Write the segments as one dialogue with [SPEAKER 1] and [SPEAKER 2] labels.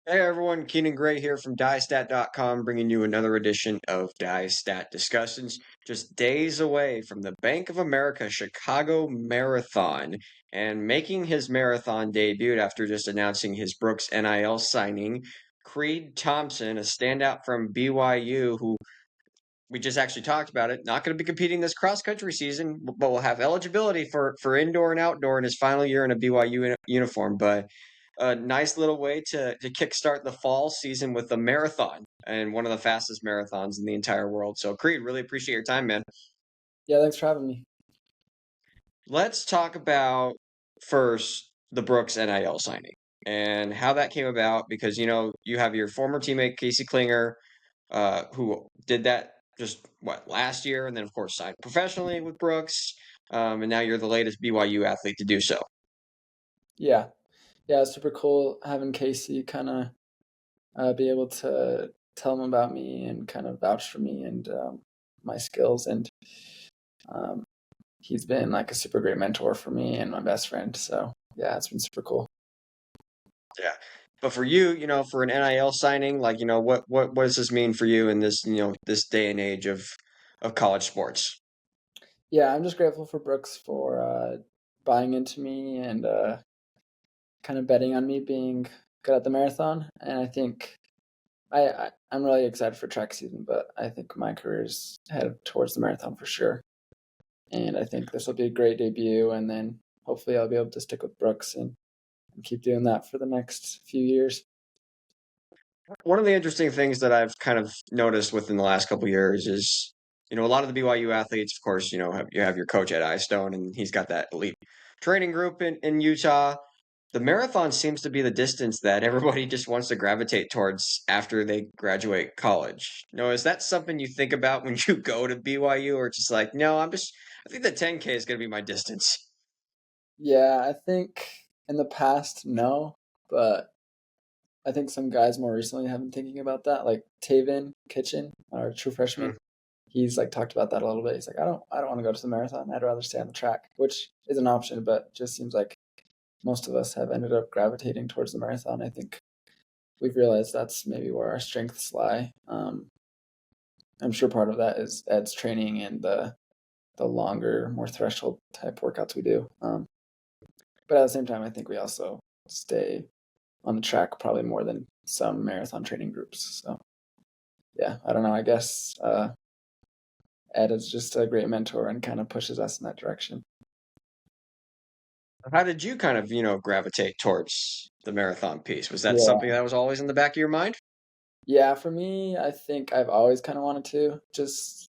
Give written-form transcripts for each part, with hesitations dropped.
[SPEAKER 1] Hey everyone, Keenan Gray here from DyeStat.com, bringing you another edition of DyeStat Discussions. Just days away from the Bank of America Chicago Marathon, and making his marathon debut after just announcing his Brooks NIL signing, Creed Thompson, a standout from BYU, who we just actually talked about it, not going to be competing this cross country season, but will have eligibility for indoor and outdoor in his final year in a BYU uniform. But a nice little way to kickstart the fall season with a marathon and one of the fastest marathons in the entire world. So, Creed, really appreciate your time, man.
[SPEAKER 2] Yeah, thanks for having me.
[SPEAKER 1] Let's talk about first the Brooks NIL signing and how that came about because you have your former teammate Casey Klinger, who did that just last year, and then of course signed professionally with Brooks, and now you're the latest BYU athlete to do so.
[SPEAKER 2] Yeah, it's super cool having Casey kind of be able to tell him about me and kind of vouch for me and my skills. And um, he's been like a super great mentor for me and my best friend. So yeah, it's been super cool.
[SPEAKER 1] Yeah. But for you, for an NIL signing, what does this mean for you in this, this day and age of college sports?
[SPEAKER 2] Yeah, I'm just grateful for Brooks for buying into me and kind of betting on me being good at the marathon. And I think I'm really excited for track season, but I think my career is headed towards the marathon for sure. And I think this will be a great debut. And then hopefully I'll be able to stick with Brooks and keep doing that for the next few years.
[SPEAKER 1] One of the interesting things that I've kind of noticed within the last couple of years is, a lot of the BYU athletes, of course, you have your coach at iStone, and he's got that elite training group in Utah. The marathon seems to be the distance that everybody just wants to gravitate towards after they graduate college. Is that something you think about when you go to BYU, or just like, no, I think the 10K is going to be my distance.
[SPEAKER 2] Yeah, I think in the past, no, but I think some guys more recently have been thinking about that. Like Taven Kitchen, our true freshman, he's like talked about that a little bit. He's like, I don't want to go to the marathon. I'd rather stay on the track, which is an option, but just seems like most of us have ended up gravitating towards the marathon. I think we've realized that's maybe where our strengths lie. I'm sure part of that is Ed's training and the longer, more threshold type workouts we do. But at the same time, I think we also stay on the track probably more than some marathon training groups. So yeah, I don't know. I guess Ed is just a great mentor and kind of pushes us in that direction.
[SPEAKER 1] How did you kind of, gravitate towards the marathon piece? Was that something
[SPEAKER 2] Yeah.
[SPEAKER 1] that was always in the back of your mind?
[SPEAKER 2] Yeah, for me, I think I've always kind of wanted to. Just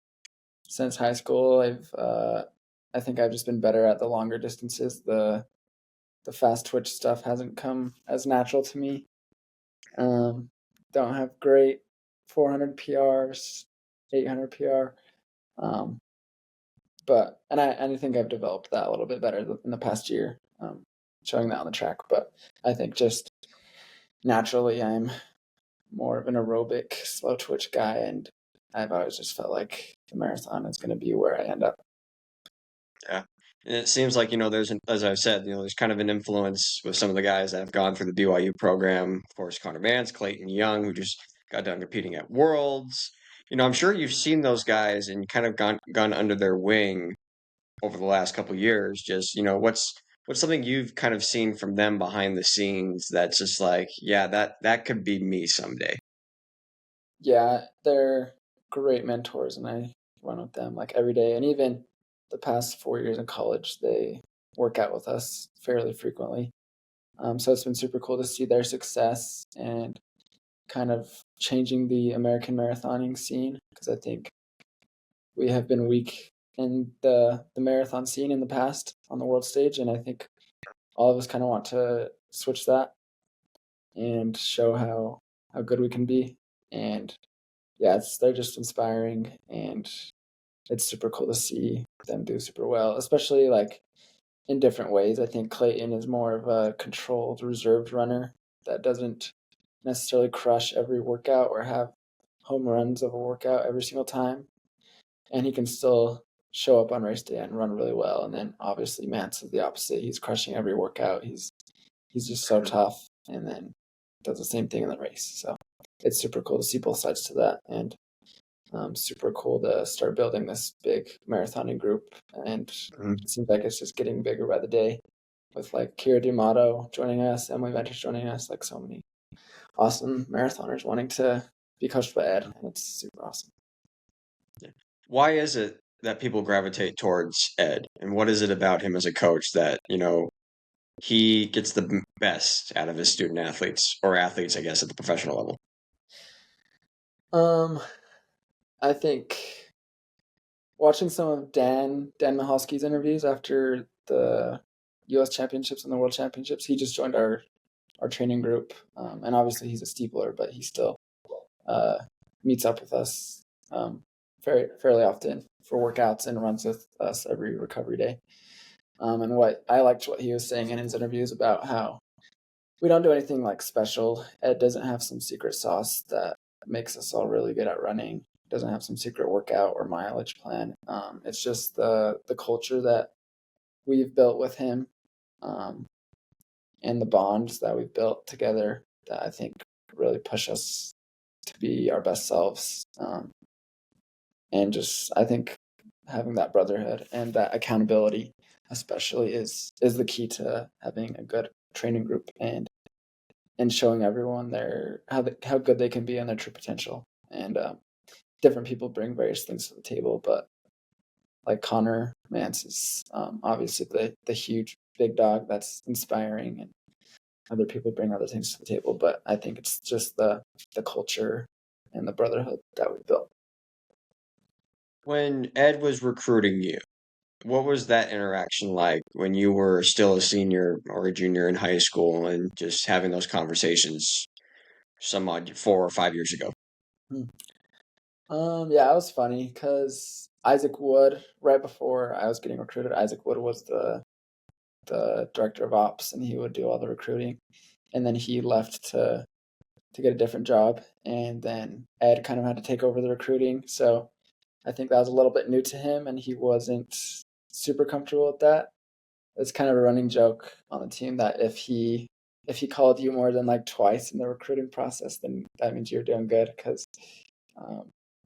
[SPEAKER 2] since high school, I think I've just been better at the longer distances. The fast twitch stuff hasn't come as natural to me. Um, don't have great 400 PRs, 800 PR. Um, but I think I've developed that a little bit better in the past year, showing that on the track. But I think just naturally, I'm more of an aerobic, slow twitch guy, and I've always just felt like the marathon is going to be where I end up.
[SPEAKER 1] Yeah. And it seems like, as I've said, there's kind of an influence with some of the guys that have gone through the BYU program. Of course, Conner Mantz, Clayton Young, who just got done competing at Worlds. I'm sure you've seen those guys and kind of gone under their wing over the last couple of years. Just, what's something you've kind of seen from them behind the scenes that's just like, yeah, that could be me someday.
[SPEAKER 2] Yeah, they're great mentors, and I run with them like every day. And even the past 4 years in college, they work out with us fairly frequently. So it's been super cool to see their success and kind of changing the American marathoning scene because I think we have been weak in the marathon scene in the past on the world stage, and I think all of us kind of want to switch that and show how good we can be. And yeah, they're just inspiring, and it's super cool to see them do super well, especially like in different ways. I think Clayton is more of a controlled, reserved runner that doesn't necessarily crush every workout or have home runs of a workout every single time. And he can still show up on race day and run really well. And then obviously Mance is the opposite. He's crushing every workout. He's just so tough. And then does the same thing in the race. So it's super cool to see both sides to that, and super cool to start building this big marathoning group. And it seems like it's just getting bigger by the day, with like Kira D'Amato joining us, Emily Venters joining us, like so many awesome marathoners wanting to be coached by Ed, and it's super awesome.
[SPEAKER 1] Why is it that people gravitate towards Ed, and what is it about him as a coach that, he gets the best out of his student athletes, or athletes, I guess, at the professional level?
[SPEAKER 2] I think watching some of Dan Michalski's interviews after the U.S. Championships and the World Championships, he just joined our training group, and obviously he's a steepler, but he still meets up with us fairly often for workouts and runs with us every recovery day. And what I liked what he was saying in his interviews about how we don't do anything like special. Ed doesn't have some secret sauce that makes us all really good at running. Doesn't have some secret workout or mileage plan. It's just the culture that we've built with him, and the bonds that we've built together that I think really push us to be our best selves. And just, I think having that brotherhood and that accountability especially is the key to having a good training group and showing everyone how good they can be on their true potential. And different people bring various things to the table, but like Conner Mantz is obviously the huge big dog that's inspiring, and other people bring other things to the table. But I think it's just the culture and the brotherhood that we built.
[SPEAKER 1] When Ed was recruiting you, what was that interaction like when you were still a senior or a junior in high school and just having those conversations some odd 4 or 5 years ago?
[SPEAKER 2] Yeah, it was funny because Isaac Wood, right before I was getting recruited, Isaac Wood was the director of ops, and he would do all the recruiting. And then he left to get a different job, and then Ed kind of had to take over the recruiting. So I think that was a little bit new to him, and he wasn't super comfortable with that. It's kind of a running joke on the team that if he called you more than like twice in the recruiting process, then that means you're doing good, because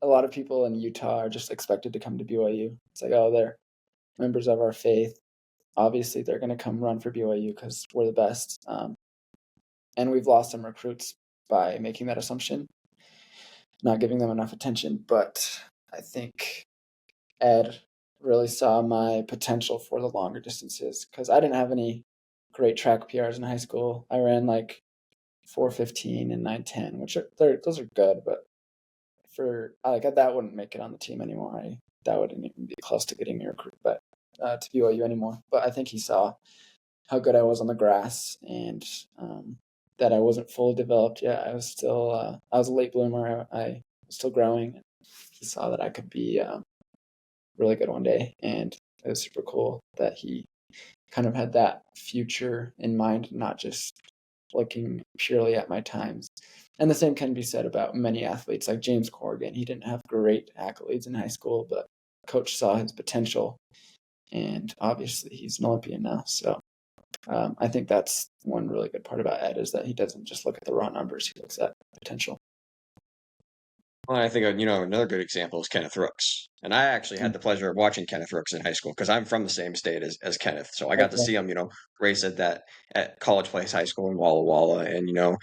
[SPEAKER 2] a lot of people in Utah are just expected to come to BYU. It's like, oh, they're members of our faith. Obviously, they're going to come run for BYU because we're the best. And we've lost some recruits by making that assumption, not giving them enough attention. But I think Ed really saw my potential for the longer distances, because I didn't have any great track PRs in high school. I ran like 4:15 and 9:10, which those are good, but for like that wouldn't make it on the team anymore. That wouldn't even be close to getting me recruited, but to BYU anymore. But I think he saw how good I was on the grass, and that I wasn't fully developed yet. I was still I was a late bloomer. I was still growing. He saw that I could be really good one day, and it was super cool that he kind of had that future in mind, not just looking purely at my times. And the same can be said about many athletes, like James Corrigan. He didn't have great accolades in high school, but coach saw his potential, and obviously he's an Olympian now. So I think that's one really good part about Ed, is that he doesn't just look at the raw numbers; he looks at potential.
[SPEAKER 1] Well, I think, another good example is Kenneth Rooks. And I actually had the pleasure of watching Kenneth Rooks in high school because I'm from the same state as Kenneth. So I got to see him, race at College Place High School in Walla Walla. And,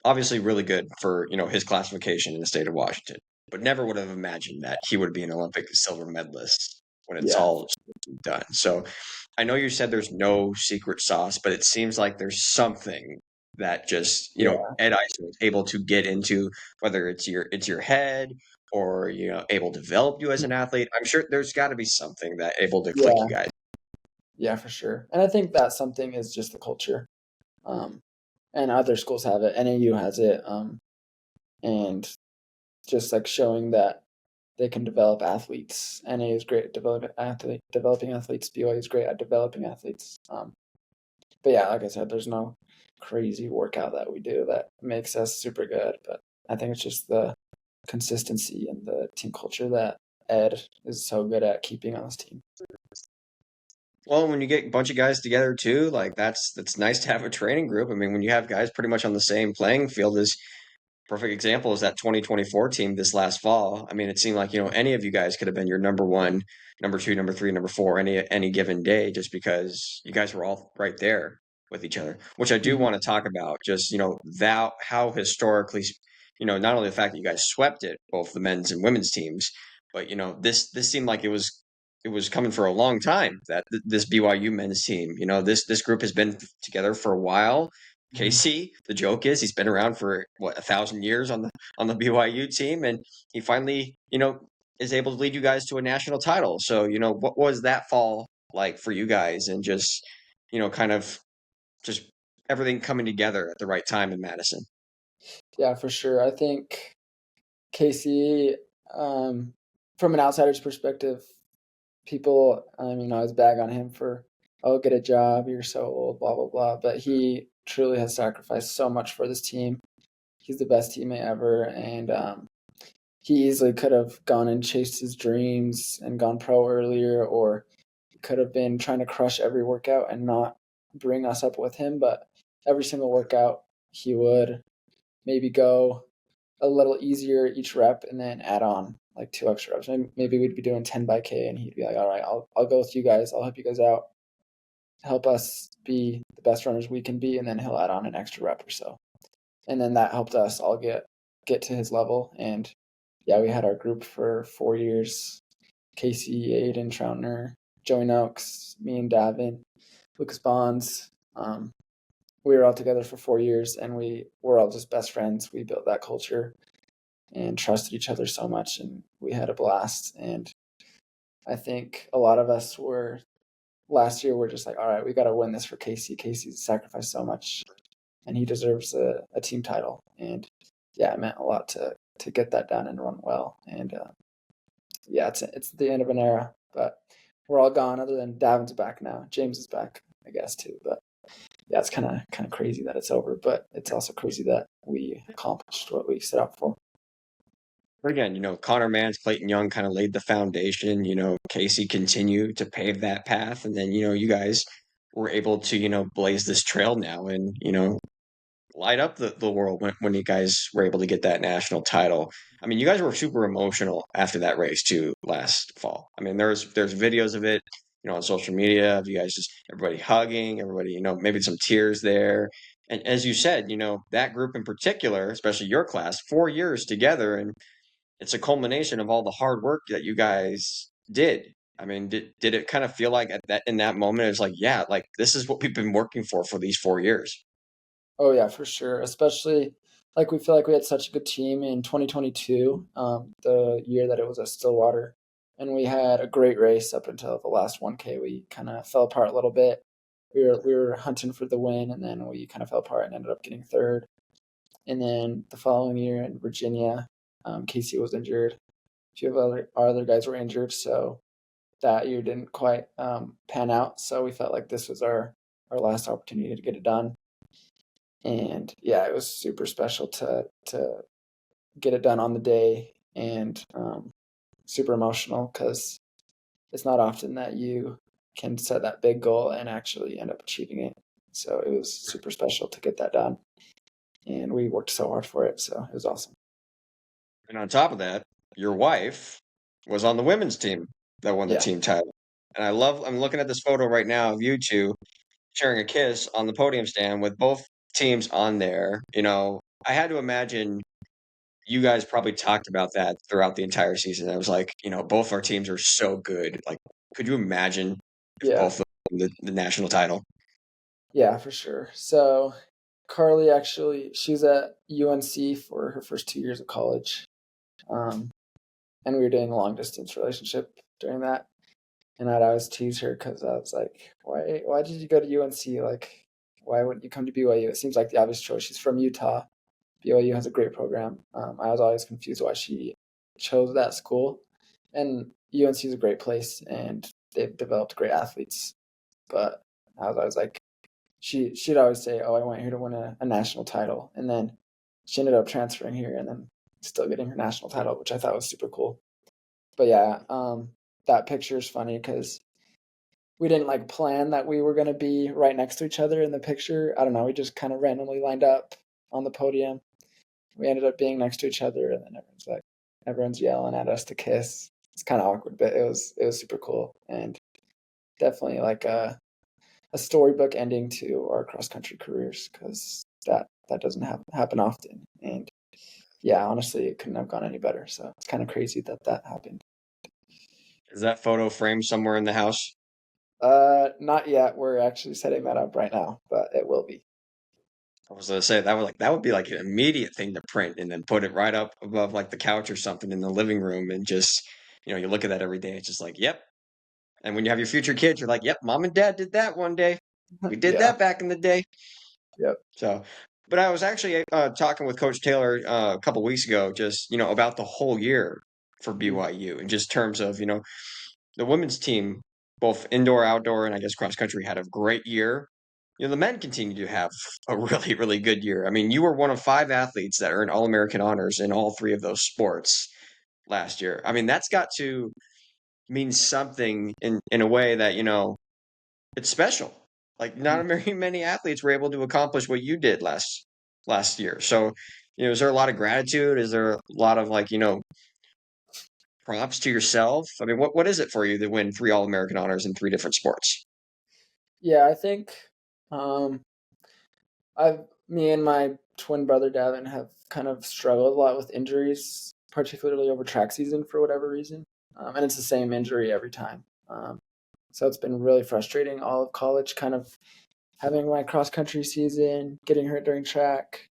[SPEAKER 1] obviously really good for, his classification in the state of Washington. But never would have imagined that he would be an Olympic silver medalist when it's all done. So I know you said there's no secret sauce, but it seems like there's something that just, Ed Iser is able to get into, whether it's your head or, able to develop you as an athlete. I'm sure there's got to be something that able to click you guys.
[SPEAKER 2] Yeah, for sure. And I think that something is just the culture. And other schools have it. NAU has it. And just like showing that they can develop athletes. NAU is great at developing athletes. BYU is great at developing athletes. But yeah, like I said, there's no crazy workout that we do that makes us super good. But I think it's just the consistency and the team culture that Ed is so good at keeping on his team.
[SPEAKER 1] Well, when you get a bunch of guys together too, like that's nice to have a training group. I mean, when you have guys pretty much on the same playing field as perfect example is that 2024 team this last fall. I mean, it seemed like, any of you guys could have been your number one, number two, number three, number four, any given day, just because you guys were all right there with each other, which I do
[SPEAKER 2] Mm-hmm.
[SPEAKER 1] want to talk about. Just, that how historically, not only the fact that you guys swept it, both the men's and women's teams, but this seemed like it was coming for a long time that this BYU men's team, this group has been together for a while.
[SPEAKER 2] Mm-hmm.
[SPEAKER 1] Casey, the joke is he's been around for what 1,000 years on the BYU team, and he finally, is able to lead you guys to a national title. So, what was that fall like for you guys, and just, kind of just everything coming together at the right time in Madison?
[SPEAKER 2] Yeah, for sure. I think Casey, from an outsider's perspective, people, always bag on him for, oh, get a job, you're so old, blah, blah, blah. But he truly has sacrificed so much for this team. He's the best teammate ever. And he easily could have gone and chased his dreams and gone pro earlier, or he could have been trying to crush every workout and not bring us up with him. But every single workout, he would maybe go a little easier each rep and then add on like 2 extra reps. Maybe we'd be doing 10 by K and he'd be like, all right, I'll go with you guys. I'll help you guys out, help us be the best runners we can be. And then he'll add on an extra rep or so. And then that helped us all get to his level. And yeah, we had our group for 4 years. Casey, Aiden, Troutner, Joey Noakes, me and Davin, Lucas Bonds. We were all together for 4 years and we were all just best friends. We built that culture and trusted each other so much, and we had a blast. And I think a lot of us were last year. We're just like, all right, we got to win this for Casey. Casey's sacrificed so much, and he deserves a team title. And yeah, it meant a lot to get that done and run well. And yeah, it's the end of an era, but we're all gone. Other than Davin's back now, James is back, I guess too. But yeah, it's kind of crazy that it's over, but it's also crazy that we accomplished what we set out for.
[SPEAKER 1] Again, Conner Mantz, Clayton Young kind of laid the foundation. Casey continued to pave that path, and then you guys were able to blaze this trail now, and light up the world when you guys were able to get that national title. I mean, you guys were super emotional after that race too last fall. I mean, there's videos of it, on social media of you guys just everybody hugging, everybody, maybe some tears there. And as you said, that group in particular, especially your class, 4 years together, and it's a culmination of all the hard work that you guys did. I mean, did it kind of feel like in that moment, it's like, yeah, like this is what we've been working for these 4 years?
[SPEAKER 2] Oh yeah, for sure. Especially like we feel like we had such a good team in 2022, the year that it was at Stillwater, and we had a great race up until the last 1K. We kind of fell apart a little bit. We were hunting for the win, and then we kind of fell apart and ended up getting third. And then the following year in Virginia, Casey was injured. A few of our other guys were injured, so that year didn't quite pan out. So we felt like this was our last opportunity to get it done. And yeah, it was super special to get it done on the day, and super emotional because it's not often that you can set that big goal and actually end up achieving it. So it was super special to get that done, and we worked so hard for it. So it was awesome.
[SPEAKER 1] And on top of that, your wife was on the women's team that won the
[SPEAKER 2] Yeah,
[SPEAKER 1] team title. And I'm looking at this photo right now of you two sharing a kiss on the podium stand with both teams on there. I had to imagine you guys probably talked about that throughout the entire season. I was like, both our teams are so good. Like, could you imagine if
[SPEAKER 2] yeah,
[SPEAKER 1] both of them won the national title?
[SPEAKER 2] yeah, for sure. So Carly actually, she's at UNC for her first 2 years of college, um, and we were doing a long distance relationship during that. And I'd always tease her because I was like, why did you go to UNC? Like, why wouldn't you come to BYU? It seems like the obvious choice. She's from Utah. BYU has a great program. I was always confused why she chose that school. And UNC is a great place, and they've developed great athletes. But I was always like, she'd always say, "Oh, I went here to win a national title," and then she ended up transferring here and then still getting her national title, which I thought was super cool. But yeah, that picture is funny because we didn't like plan that we were going to be right next to each other in the picture. I don't know. We just kind of randomly lined up on the podium. We ended up being next to each other, and then everyone's yelling at us to kiss. It's kind of awkward, but it was super cool, and definitely like a storybook ending to our cross country careers, because that doesn't happen often. And yeah, honestly, it couldn't have gone any better. So it's kind of crazy that happened.
[SPEAKER 1] Is that photo framed somewhere in the house?
[SPEAKER 2] Not yet. We're actually setting that up right now, but it will be.
[SPEAKER 1] I was gonna say that would be like an immediate thing to print and then put it right up above like the couch or something in the living room and just you look at that every day. It's just like, yep. And when you have your future kids, you're like, yep, mom and dad did that one day. We did
[SPEAKER 2] Yeah.
[SPEAKER 1] that back in the day.
[SPEAKER 2] Yep.
[SPEAKER 1] So, but I was actually talking with Coach Taylor a couple weeks ago, just about the whole year for
[SPEAKER 2] Mhm.
[SPEAKER 1] BYU, in just terms of the women's team, both indoor, outdoor, and I guess cross country, had a great year. The men continue to have a really, really good year. I mean, you were one of 5 athletes that earned All-American honors in all 3 of those sports last year. I mean, that's got to mean something in a way that, it's special. Like
[SPEAKER 2] Mhm.
[SPEAKER 1] not very many athletes were able to accomplish what you did last year. So, is there a lot of gratitude? Is there a lot of like, props to yourself? I mean, what is it for you to win 3 All-American honors in 3 different sports?
[SPEAKER 2] Yeah, I think um, me and my twin brother Davin have kind of struggled a lot with injuries, particularly over track season for whatever reason. And it's the same injury every time. So it's been really frustrating all of college, kind of having my cross country season, getting hurt during track,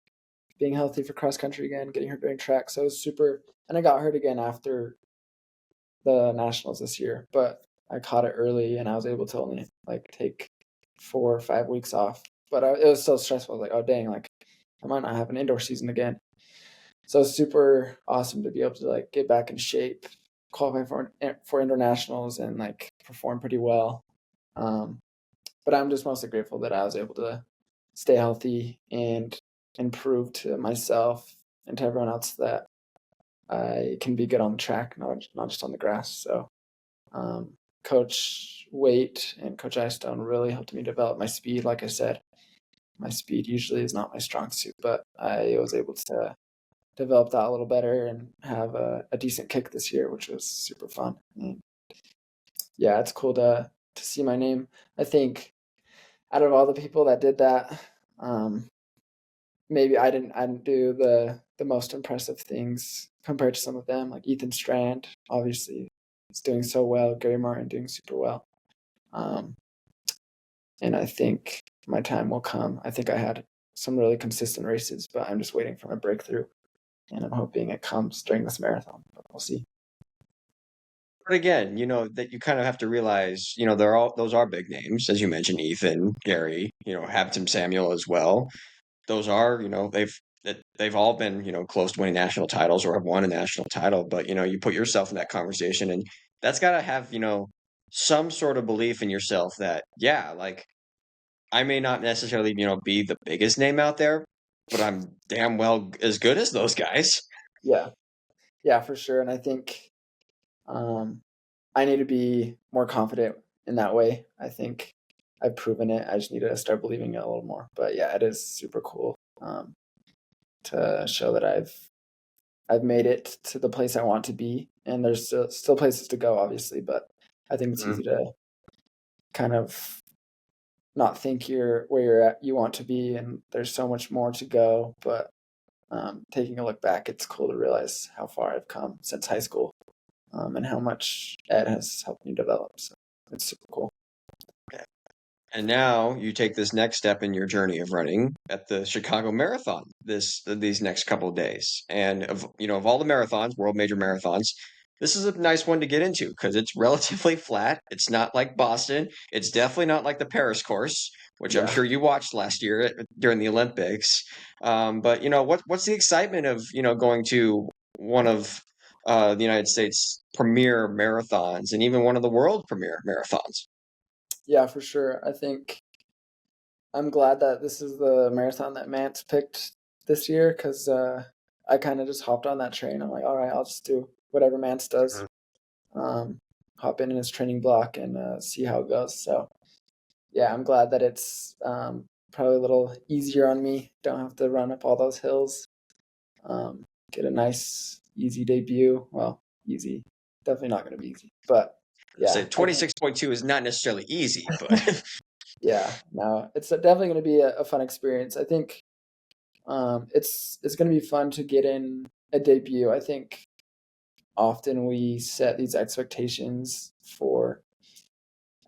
[SPEAKER 2] being healthy for cross country again, getting hurt during track. So it was super, and I got hurt again after the nationals this year, but I caught it early and I was able to only like take 4 or 5 weeks off. But it was so stressful. I was like, oh dang, like I might not have an indoor season again. So it's super awesome to be able to like get back in shape, qualify for internationals, and like perform pretty well. Um, but I'm just mostly grateful that I was able to stay healthy and improve to myself and to everyone else that I can be good on the track, not just on the grass. So Coach Waite and Coach Eyestone really helped me develop my speed. Like I said, my speed usually is not my strong suit, but I was able to develop that a little better and have a decent kick this year, which was super fun. And yeah, it's cool to see my name. I think out of all the people that did that, maybe I didn't do the most impressive things compared to some of them, like Ethan Strand, obviously is doing so well, Gary Martin doing super well. Um, and I think my time will come. I think I had some really consistent races, but I'm just waiting for my breakthrough, and I'm hoping it comes during this marathon. But we'll see.
[SPEAKER 1] But again, that you kind of have to realize, those are big names, as you mentioned, Ethan, Gary, Hampton Samuel as well. Those are, they've all been, close to winning national titles or have won a national title. But, you put yourself in that conversation and that's got to have, some sort of belief in yourself that, yeah, like I may not necessarily, be the biggest name out there, but I'm damn well as good as those guys.
[SPEAKER 2] Yeah, yeah, for sure. And I think um, I need to be more confident in that way. I think I've proven it. I just need to start believing it a little more. But yeah, it is super cool to show that I've made it to the place I want to be, and there's still places to go, obviously. But I think it's easy to kind of not think you're where you want to be, and there's so much more to go. But taking a look back, it's cool to realize how far I've come since high school, and how much Ed has helped me develop. So it's super cool.
[SPEAKER 1] And now you take this next step in your journey of running at the Chicago Marathon these next couple of days. And of all the marathons, world major marathons, this is a nice one to get into because it's relatively flat. It's not like Boston. It's definitely not like the Paris course, which I'm
[SPEAKER 2] Yeah.
[SPEAKER 1] sure you watched last year during the Olympics. But what's the excitement of going to one of the United States premier marathons and even one of the world premier marathons?
[SPEAKER 2] Yeah, for sure. I think I'm glad that this is the marathon that Mantz picked this year, because I kind of just hopped on that train. I'm like, all right, I'll just do whatever Mantz does. Um, hop in his training block and see how it goes. So yeah, I'm glad that it's probably a little easier on me. Don't have to run up all those hills. Get a nice, easy debut. Well, easy. Definitely not going to be easy. But
[SPEAKER 1] So
[SPEAKER 2] yeah, I think,
[SPEAKER 1] 26.2 is not necessarily easy, but
[SPEAKER 2] yeah, no, it's definitely going to be a fun experience. I think it's going to be fun to get in a debut. I think often we set these expectations for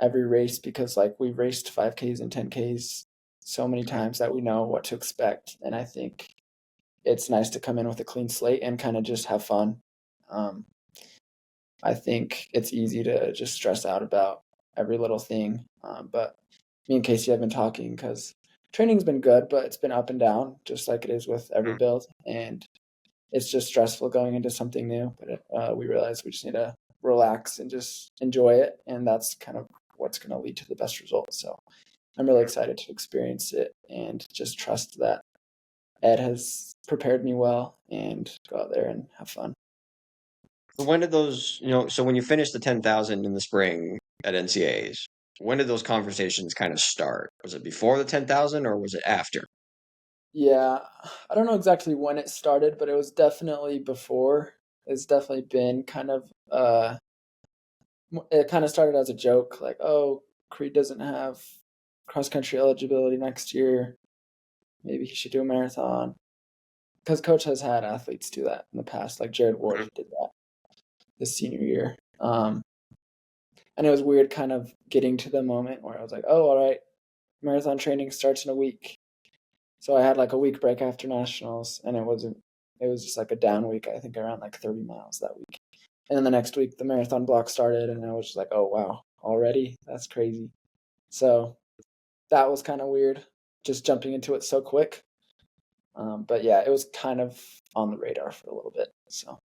[SPEAKER 2] every race because like we've raced 5Ks and 10Ks so many times that we know what to expect. And I think it's nice to come in with a clean slate and kind of just have fun. Um, I think it's easy to just stress out about every little thing. But me and Casey have been talking because training's been good, but it's been up and down, just like it is with every build. And it's just stressful going into something new. But we realize we just need to relax and just enjoy it. And that's kind of what's going to lead to the best results. So I'm really excited to experience it and just trust that Ed has prepared me well and go out there and have fun.
[SPEAKER 1] when did those, so when you finished the 10,000 in the spring at NCAAs, when did those conversations kind of start? Was it before the 10,000 or was it after?
[SPEAKER 2] Yeah, I don't know exactly when it started, but it was definitely before. It's definitely been kind of it kind of started as a joke, like, oh, Creed doesn't have cross country eligibility next year. Maybe he should do a marathon. Because coach has had athletes do that in the past, like Jared Ward did that his senior year. And it was weird kind of getting to the moment where I was like, oh, all right, marathon training starts in a week. So I had like a week break after nationals, and it was just like a down week. I think I ran like 30 miles that week. And then the next week the marathon block started, and I was just like, oh wow, already? That's crazy. So that was kind of weird, just jumping into it so quick. But yeah, it was kind of on the radar for a little bit. So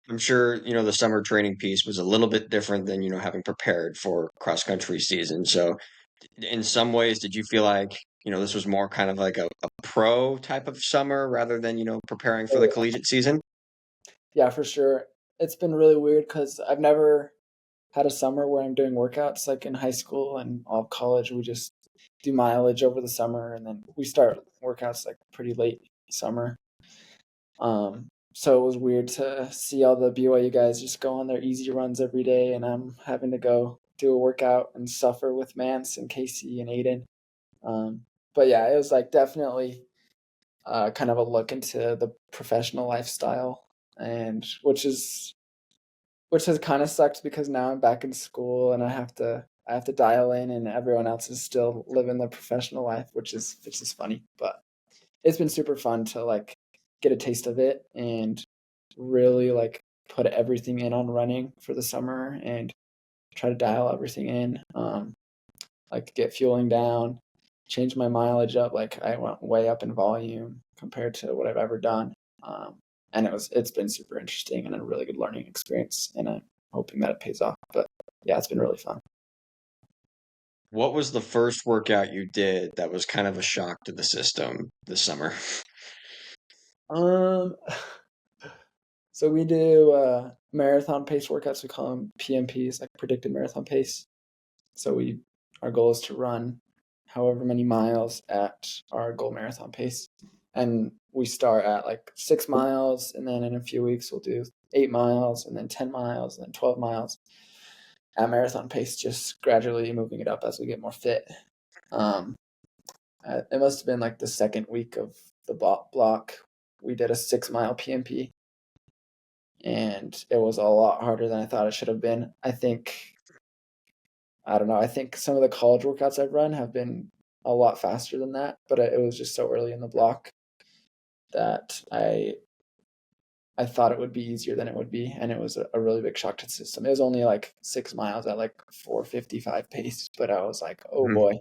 [SPEAKER 1] I'm sure, the summer training piece was a little bit different than, having prepared for cross country season. So in some ways, did you feel like, this was more kind of like a pro type of summer rather than, preparing for the
[SPEAKER 2] oh,
[SPEAKER 1] collegiate season?
[SPEAKER 2] yeah, for sure. It's been really weird because I've never had a summer where I'm doing workouts. Like in high school and all of college, we just do mileage over the summer, and then we start workouts like pretty late summer. So it was weird to see all the BYU guys just go on their easy runs every day, and I'm having to go do a workout and suffer with Mantz and Casey and Aiden. But yeah, it was like definitely kind of a look into the professional lifestyle, and which has kind of sucked because now I'm back in school and I have to dial in, and everyone else is still living the professional life, which is funny. But it's been super fun to like get a taste of it and really like put everything in on running for the summer and try to dial everything in. Like get fueling down, change my mileage up. Like I went way up in volume compared to what I've ever done. And it's been super interesting and a really good learning experience. And I'm hoping that it pays off. But yeah, it's been really fun.
[SPEAKER 1] What was the first workout you did that was kind of a shock to the system this summer?
[SPEAKER 2] Um, so we do marathon pace workouts. We call them PMPs, like predicted marathon pace. So our goal is to run however many miles at our goal marathon pace. And we start at like 6 miles, and then in a few weeks we'll do 8 miles, and then 10 miles, and then 12 miles at marathon pace, just gradually moving it up as we get more fit. Um, it must have been like the second week of the block. We did a 6 mile PMP, and it was a lot harder than I thought it should have been. I don't know. I think some of the college workouts I've run have been a lot faster than that, but it was just so early in the block that I thought it would be easier than it would be, and it was a really big shock to the system. It was only like 6 miles at like 4:55 pace, but I was like, oh
[SPEAKER 1] Mhm.
[SPEAKER 2] boy,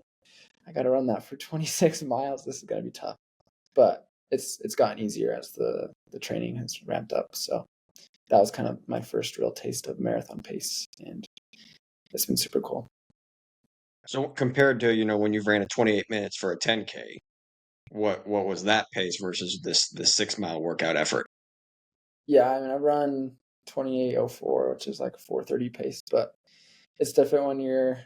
[SPEAKER 2] I got to run that for 26 miles. This is gonna be tough, but it's gotten easier as the training has ramped up. So that was kind of my first real taste of marathon pace, and it's been super cool.
[SPEAKER 1] So compared to, when you've ran a 28 minutes for a 10K, what was that pace versus this 6 mile workout effort?
[SPEAKER 2] Yeah, I mean, I run 28:04, which is like a 4:30 pace. But it's different when you're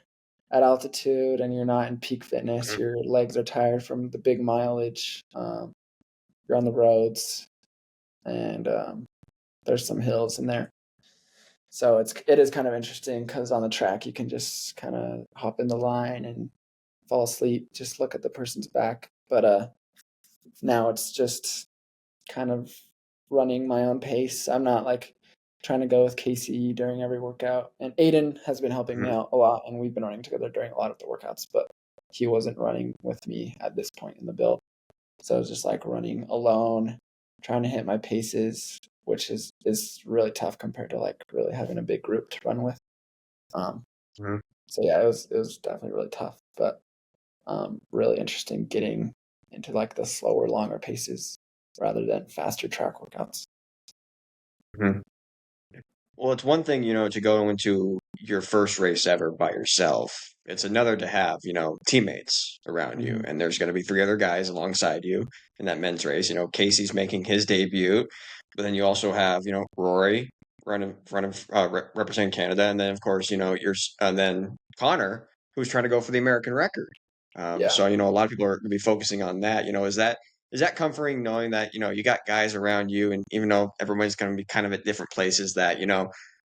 [SPEAKER 2] at altitude and you're not in peak fitness.
[SPEAKER 1] Mhm.
[SPEAKER 2] Your legs are tired from the big mileage. You're on the roads, and there's some hills in there. So it is kind of interesting because on the track you can just kind of hop in the line and fall asleep, just look at the person's back. But now it's just kind of running my own pace. I'm not like trying to go with Casey during every workout. And Aiden has been helping me
[SPEAKER 1] Mhm.
[SPEAKER 2] out a lot, and we've been running together during a lot of the workouts, but he wasn't running with me at this point in the build. So I was just like running alone, trying to hit my paces, which is really tough compared to like really having a big group to run with. Um,
[SPEAKER 1] Mhm.
[SPEAKER 2] so yeah, it was definitely really tough, but really interesting getting into like the slower, longer paces rather than faster track workouts.
[SPEAKER 1] Mhm. Well, it's one thing, to go into your first race ever by yourself. It's another to have, teammates around you.
[SPEAKER 2] Mm-hmm.
[SPEAKER 1] And there's going to be three other guys alongside you in that men's race. Casey's making his debut, but then you also have, Rory representing Canada. And then, of course, and then Connor, who's trying to go for the American record.
[SPEAKER 2] Yeah.
[SPEAKER 1] So, a lot of people are going to be focusing on that. Is that comforting knowing that, you got guys around you, and even though everyone's going to be kind of at different places, that,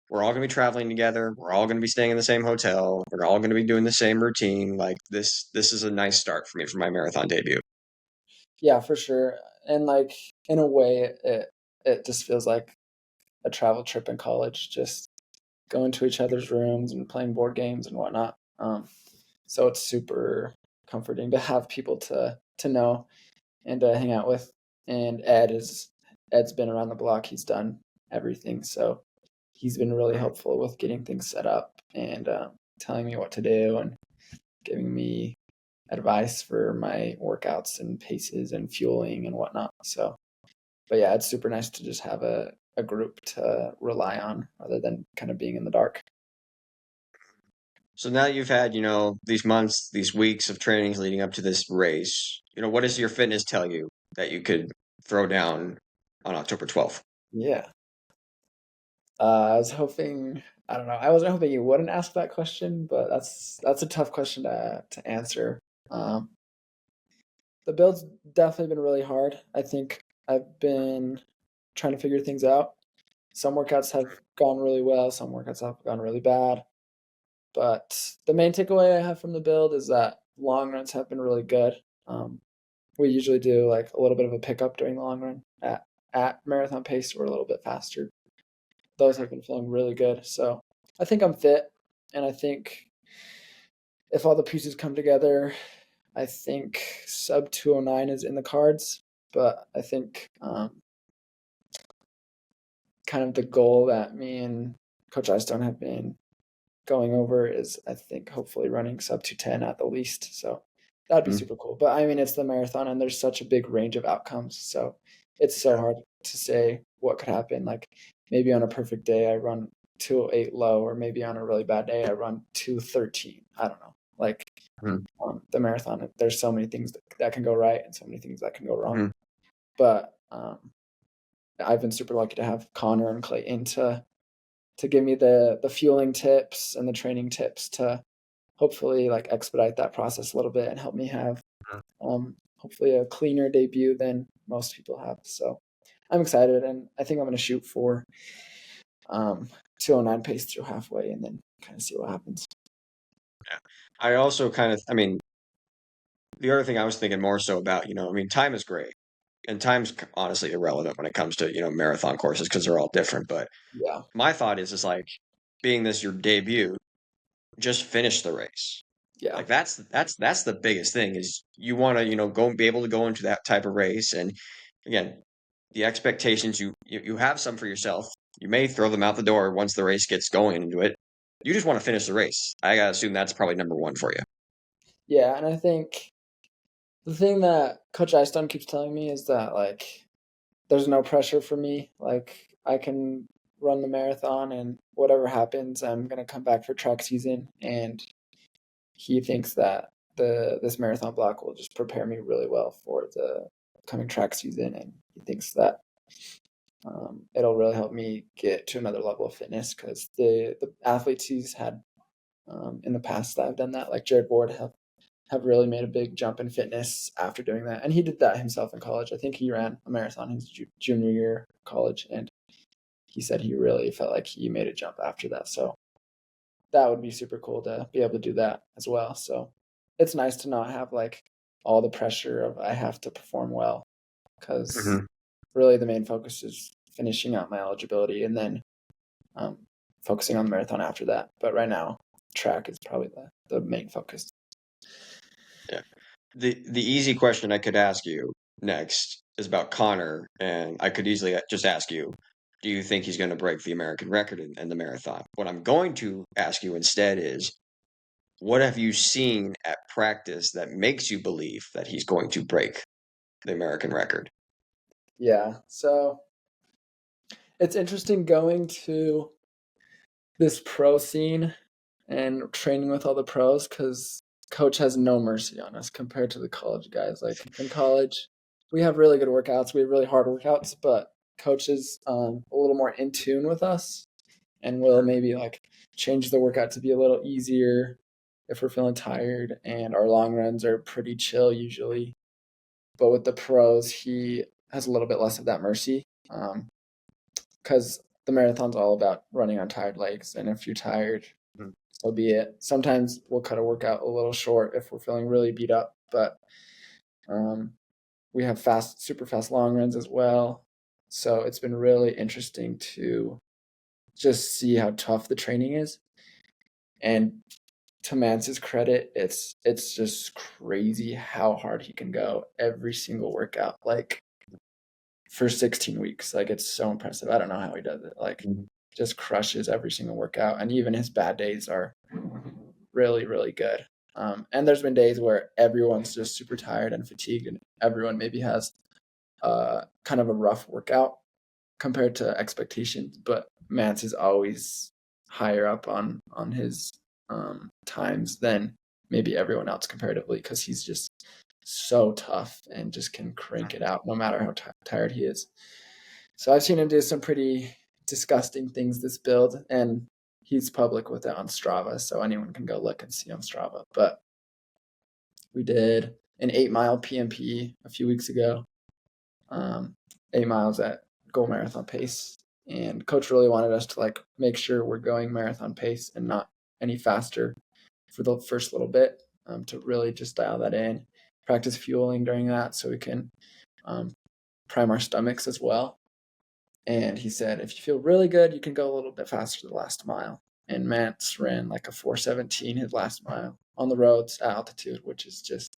[SPEAKER 1] we're all going to be traveling together. We're all going to be staying in the same hotel. We're all going to be doing the same routine. Like this is a nice start for me for my marathon debut.
[SPEAKER 2] Yeah, for sure. And like in a way, it just feels like a travel trip in college, just going to each other's rooms and playing board games and whatnot. So it's super comforting to have people to know and to hang out with. And Ed's been around the block. He's done everything, so he's been really
[SPEAKER 1] Mhm.
[SPEAKER 2] helpful with getting things set up and telling me what to do and giving me advice for my workouts and paces and fueling and whatnot. So, but yeah, it's super nice to just have a group to rely on rather than kind of being in the dark.
[SPEAKER 1] So now you've had, these months, these weeks of trainings leading up to this race. What does your fitness tell you that you could throw down on October 12th?
[SPEAKER 2] Yeah. I was hoping, I don't know, I wasn't hoping you wouldn't ask that question, but that's a tough question to answer. Um, the build's definitely been really hard. I think I've been trying to figure things out. Some workouts have gone really well, some workouts have gone really bad. But the main takeaway I have from the build is that long runs have been really good. Um, we usually do like a little bit of a pickup during the long run at marathon pace. We're a little bit faster. Those have been feeling really good. So I think I'm fit, and I think if all the pieces come together, I think sub 209 is in the cards. But I think kind of the goal that me and Coach Eystone have been going over is, I think, hopefully running sub 210 at the least. So that'd be
[SPEAKER 1] Mhm.
[SPEAKER 2] super cool. But I mean, it's the marathon and there's such a big range of outcomes. So it's so hard to say what could happen. Like maybe on a perfect day, I run 208 low, or maybe on a really bad day, I run 213. I don't know. Like
[SPEAKER 1] Mhm.
[SPEAKER 2] the marathon, there's so many things that can go right and so many things that can go wrong.
[SPEAKER 1] Mhm.
[SPEAKER 2] But I've been super lucky to have Conner and Clayton to give me the fueling tips and the training tips to hopefully like expedite that process a little bit and help me have hopefully a cleaner debut than most people have. So I'm excited, and I think I'm going to shoot for 209 pace through halfway and then kind of see what happens.
[SPEAKER 1] Yeah. I also I mean, the other thing I was thinking more so about, time is great. And time's honestly irrelevant when it comes to, marathon courses because they're all different. But
[SPEAKER 2] Yeah.
[SPEAKER 1] my thought is like, being this your debut, just finish the race.
[SPEAKER 2] Yeah.
[SPEAKER 1] Like that's the biggest thing is you want to, go be able to go into that type of race. And again, the expectations you have some for yourself. You may throw them out the door once the race gets going into it. You just want to finish the race. I gotta assume that's probably number one for you.
[SPEAKER 2] Yeah. And I think the thing that Coach Eystone keeps telling me is that like there's no pressure for me. Like I can run the marathon and whatever happens, I'm gonna come back for track season. And he thinks that this marathon block will just prepare me really well for the coming track season. And he thinks that it'll really help me get to another level of fitness because the athletes he's had in the past that have done that, like Jared Ward, have really made a big jump in fitness after doing that. And he did that himself in college. I think he ran a marathon his junior year of college, and he said he really felt like he made a jump after that. So that would be super cool to be able to do that as well. So it's nice to not have like all the pressure of I have to perform well, because really the main focus is finishing out my eligibility and then focusing on the marathon after that. But right now, track is probably the main focus.
[SPEAKER 1] Yeah. The easy question I could ask you next is about Connor, and I could easily just ask you, do you think he's going to break the American record in the marathon? What I'm going to ask you instead is, what have you seen at practice that makes you believe that he's going to break the American record?
[SPEAKER 2] Yeah, so it's interesting going to this pro scene and training with all the pros because coach has no mercy on us compared to the college guys. Like in college, we have really good workouts, we have really hard workouts, but coach is a little more in tune with us and will maybe like change the workout to be a little easier if we're feeling tired, and our long runs are pretty chill usually. But with the pros, he has a little bit less of that mercy because the marathon's all about running on tired legs. And if you're tired, so be it. Sometimes we'll cut a workout a little short if we're feeling really beat up, but we have super fast long runs as well. So it's been really interesting to just see how tough the training is. And to Mantz's credit, it's just crazy how hard he can go every single workout, like for 16 weeks. Like it's so impressive. I don't know how he does it. Like just crushes every single workout, and even his bad days are really, really good. And there's been days where everyone's just super tired and fatigued, and everyone maybe has kind of a rough workout compared to expectations. But Mantz is always higher up on his times than maybe everyone else comparatively, because he's just so tough and just can crank it out no matter how tired he is. So I've seen him do some pretty disgusting things this build, and he's public with it on Strava, so anyone can go look and see on Strava. But we did an 8-mile PMP a few weeks ago, 8 miles at goal marathon pace, and coach really wanted us to like make sure we're going marathon pace and not any faster for the first little bit, to really just dial that in, practice fueling during that so we can prime our stomachs as well. And he said, if you feel really good, you can go a little bit faster the last mile. And Mantz ran like a 4:17 his last mile on the roads at altitude, which is just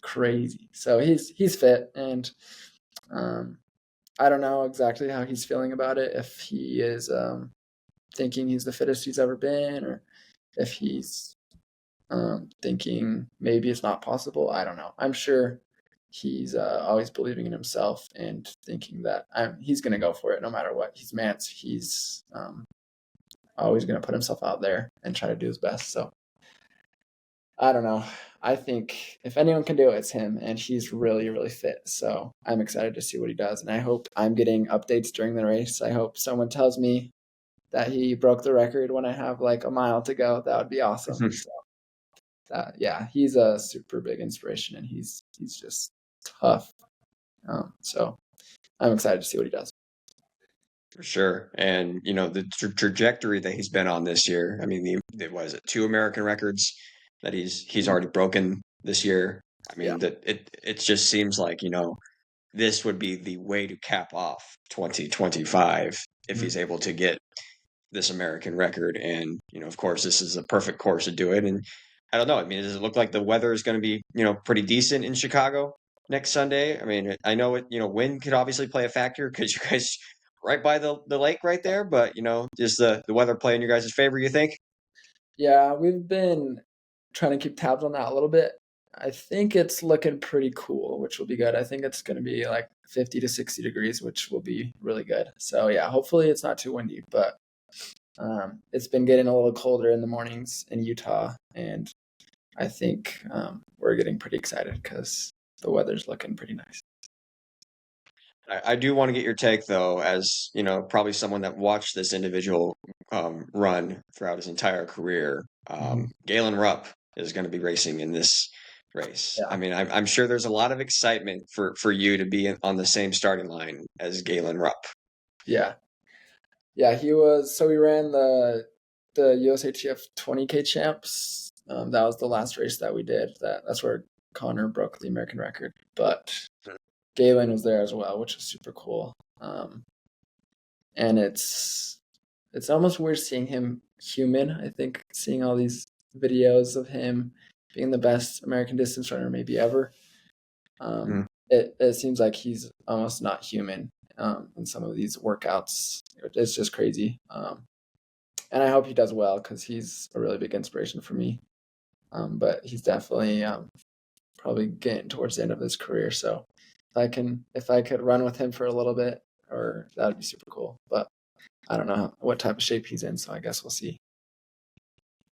[SPEAKER 2] crazy. So he's fit, and I don't know exactly how he's feeling about it, if he is thinking he's the fittest he's ever been, or if he's thinking maybe it's not possible. I don't know. I'm sure he's always believing in himself and thinking that he's going to go for it no matter what. He's Mantz. He's always going to put himself out there and try to do his best. So I don't know. I think if anyone can do it, it's him, and he's really, really fit. So I'm excited to see what he does, and I hope I'm getting updates during the race. I hope someone tells me that he broke the record when I have like a mile to go. That would be awesome. So, yeah, he's a super big inspiration, and he's just tough. So I'm excited to see what he does.
[SPEAKER 1] For sure. And, the trajectory that he's been on this year, I mean, what is it, 2 American records that he's already broken this year. I mean, that it just seems like, this would be the way to cap off 2025 if he's able to get this American record. And, of course, this is a perfect course to do it. And I don't know. I mean, does it look like the weather is going to be, pretty decent in Chicago next Sunday? I mean, I know wind could obviously play a factor because you guys right by the lake right there, but does the weather play in your guys' favor, you think?
[SPEAKER 2] Yeah, we've been trying to keep tabs on that a little bit. I think it's looking pretty cool, which will be good. I think it's going to be like 50 to 60 degrees, which will be really good. So yeah, hopefully it's not too windy, but it's been getting a little colder in the mornings in Utah, and I think we're getting pretty excited because the weather's looking pretty nice.
[SPEAKER 1] I do want to get your take though, as probably someone that watched this individual run throughout his entire career.
[SPEAKER 2] Mhm.
[SPEAKER 1] Galen Rupp is going to be racing in this race. I
[SPEAKER 2] Yeah,
[SPEAKER 1] mean, I'm sure there's a lot of excitement for you to be on the same starting line as Galen Rupp.
[SPEAKER 2] yeah, yeah. He was so we ran the USATF 20K champs. That was the last race that we did. That's where Connor broke the American record, but Galen was there as well, which was super cool. And it's almost weird seeing him human. I think seeing all these videos of him being the best American distance runner maybe ever.
[SPEAKER 1] Mhm.
[SPEAKER 2] It seems like he's almost not human in some of these workouts. It's just crazy. And I hope he does well because he's a really big inspiration for me. But he's definitely probably getting towards the end of his career. So if I could run with him for a little bit, or that would be super cool. But I don't know what type of shape he's in, so I guess we'll see.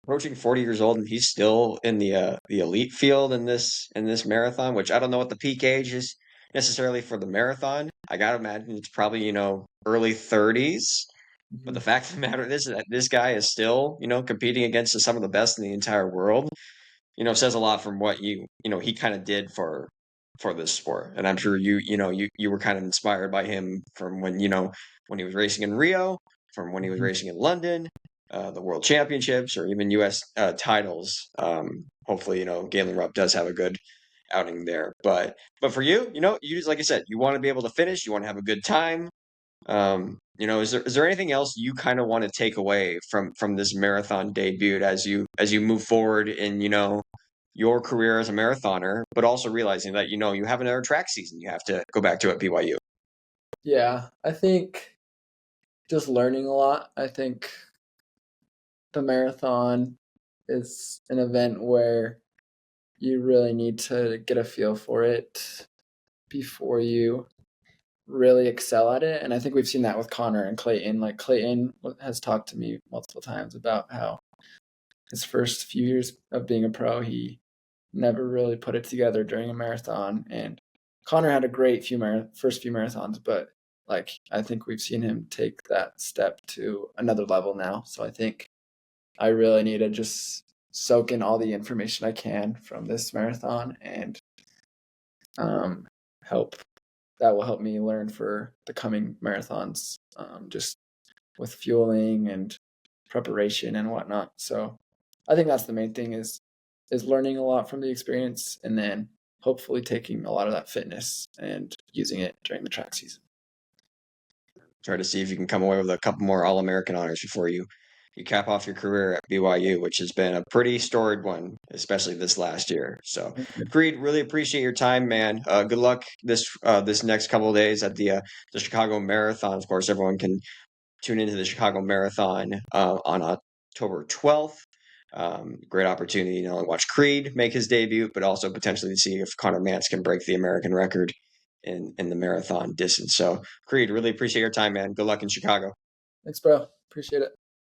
[SPEAKER 1] Approaching 40 years old, and he's still in the elite field in this marathon, which I don't know what the peak age is necessarily for the marathon. I gotta imagine it's probably early 30s. But the
[SPEAKER 2] Mhm.
[SPEAKER 1] fact of the matter is that this guy is still competing against some of the best in the entire world. Says a lot from what he kind of did for this sport. And I'm sure you were kind of inspired by him from when he was racing in Rio, from when he was
[SPEAKER 2] Mhm.
[SPEAKER 1] racing in London, the World Championships, or even U.S. Titles. Hopefully, Galen Rupp does have a good outing there. But for you, you just like I said, you want to be able to finish, you want to have a good time. Is there anything else you kind of want to take away from this marathon debut as you move forward in your career as a marathoner, but also realizing that you have another track season you have to go back to at BYU.
[SPEAKER 2] Yeah, I think just learning a lot. I think the marathon is an event where you really need to get a feel for it before you really excel at it. And I think we've seen that with Connor and Clayton. Like Clayton has talked to me multiple times about how his first few years of being a pro, he never really put it together during a marathon. And Connor had a great first few marathons, but like I think we've seen him take that step to another level now. So I think I really need to just soak in all the information I can from this marathon and um, help that will help me learn for the coming marathons, just with fueling and preparation and whatnot. So I think that's the main thing is learning a lot from the experience and then hopefully taking a lot of that fitness and using it during the track season.
[SPEAKER 1] Try to see if you can come away with a couple more All-American honors before you cap off your career at BYU, which has been a pretty storied one, especially this last year. So, Creed, really appreciate your time, man. Good luck this next couple of days at the Chicago Marathon. Of course, everyone can tune into the Chicago Marathon on October 12th. Great opportunity to not only watch Creed make his debut, but also potentially to see if Conner Mantz can break the American record in the marathon distance. So, Creed, really appreciate your time, man. Good luck in Chicago.
[SPEAKER 2] Thanks, bro. Appreciate it.